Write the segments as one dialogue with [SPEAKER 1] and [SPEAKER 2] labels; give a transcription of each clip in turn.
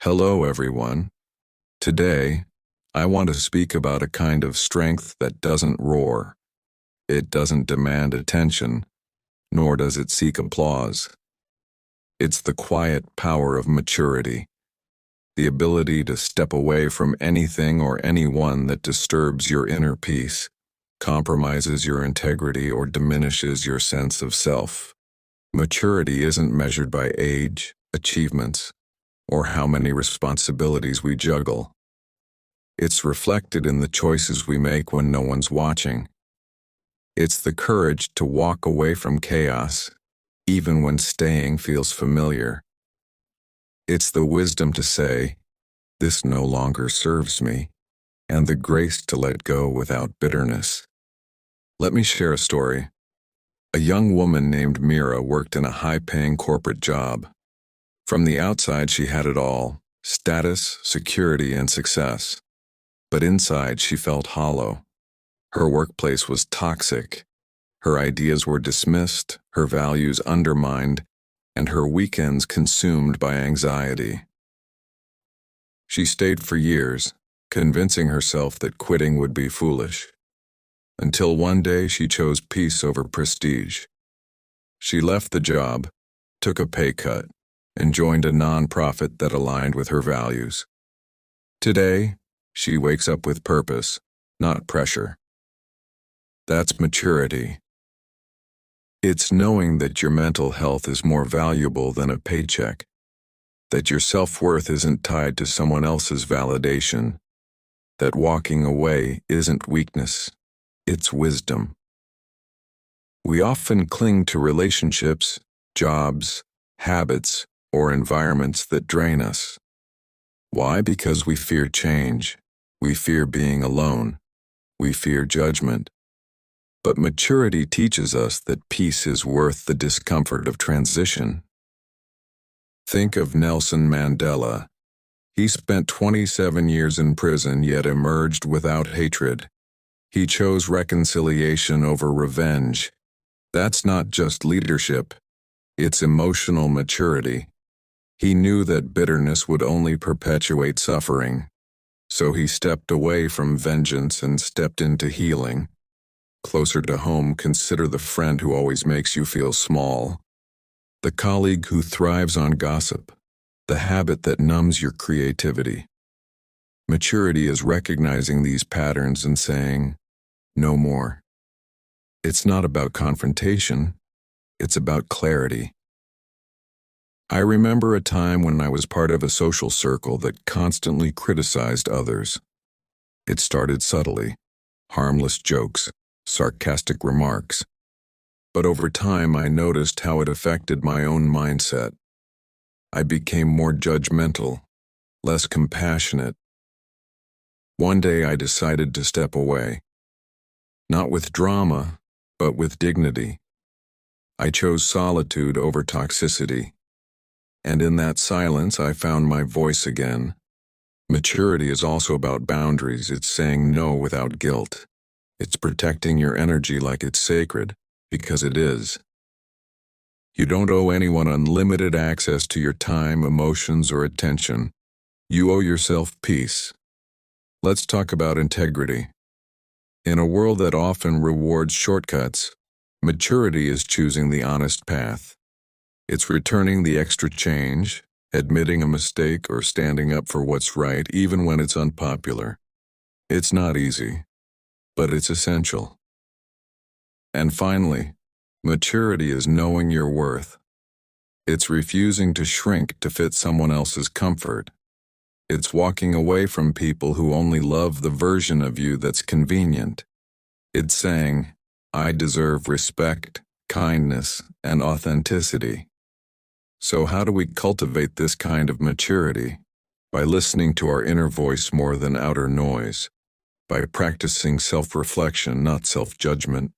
[SPEAKER 1] Hello, everyone. Today, I want to speak about a kind of strength that doesn't roar. It doesn't demand attention, nor does it seek applause. It's the quiet power of maturity, the ability to step away from anything or anyone that disturbs your inner peace, compromises your integrity, or diminishes your sense of self. Maturity isn't measured by age, achievements, or how many responsibilities we juggle. It's reflected in the choices we make when no one's watching. It's the courage to walk away from chaos, even when staying feels familiar. It's the wisdom to say, "This no longer serves me," and the grace to let go without bitterness. Let me share a story. A young woman named Mira worked in a high-paying corporate job. From the outside, she had it all: status, security, and success. But inside, she felt hollow. Her workplace was toxic. Her ideas were dismissed, her values undermined, and her weekends consumed by anxiety. She stayed for years, convincing herself that quitting would be foolish. Until one day, she chose peace over prestige. She left the job, took a pay cut, and joined a nonprofit that aligned with her values. Today, she wakes up with purpose, not pressure. That's maturity. It's knowing that your mental health is more valuable than a paycheck, that your self-worth isn't tied to someone else's validation, that walking away isn't weakness, it's wisdom. We often cling to relationships, jobs, habits, or environments that drain us. Why? Because we fear change. We fear being alone. We fear judgment. But maturity teaches us that peace is worth the discomfort of transition. Think of Nelson Mandela. He spent 27 years in prison, yet emerged without hatred. He chose reconciliation over revenge. That's not just leadership. It's emotional maturity. He knew that bitterness would only perpetuate suffering. So he stepped away from vengeance and stepped into healing. Closer to home, consider the friend who always makes you feel small, the colleague who thrives on gossip, the habit that numbs your creativity. Maturity is recognizing these patterns and saying, "No more." It's not about confrontation, it's about clarity. I remember a time when I was part of a social circle that constantly criticized others. It started subtly, harmless jokes, sarcastic remarks. But over time, I noticed how it affected my own mindset. I became more judgmental, less compassionate. One day I decided to step away. Not with drama, but with dignity. I chose solitude over toxicity. And in that silence, I found my voice again. Maturity is also about boundaries. It's saying no without guilt. It's protecting your energy like it's sacred, because it is. You don't owe anyone unlimited access to your time, emotions, or attention. You owe yourself peace. Let's talk about integrity. In a world that often rewards shortcuts, maturity is choosing the honest path. It's returning the extra change, admitting a mistake, or standing up for what's right even when it's unpopular. It's not easy, but it's essential. And finally, maturity is knowing your worth. It's refusing to shrink to fit someone else's comfort. It's walking away from people who only love the version of you that's convenient. It's saying, "I deserve respect, kindness, and authenticity." So how do we cultivate this kind of maturity? By listening to our inner voice more than outer noise. By practicing self-reflection, not self-judgment.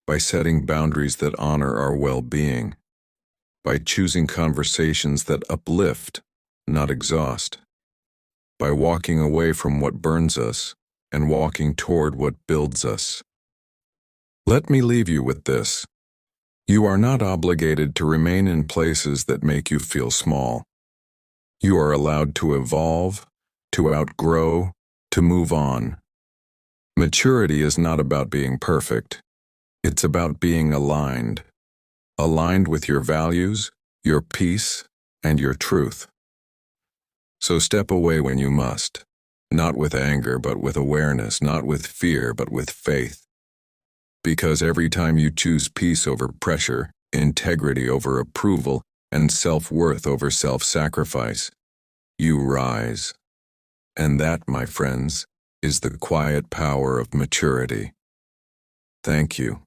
[SPEAKER 1] By setting boundaries that honor our well-being. By choosing conversations that uplift, not exhaust. By walking away from what burns us and walking toward what builds us. Let me leave you with this. You are not obligated to remain in places that make you feel small. You are allowed to evolve, to outgrow, to move on. Maturity is not about being perfect. It's about being aligned. Aligned with your values, your peace, and your truth. So step away when you must. Not with anger, but with awareness, not with fear, but with faith. Because every time you choose peace over pressure, integrity over approval, and self-worth over self-sacrifice, you rise. And that, my friends, is the quiet power of maturity. Thank you.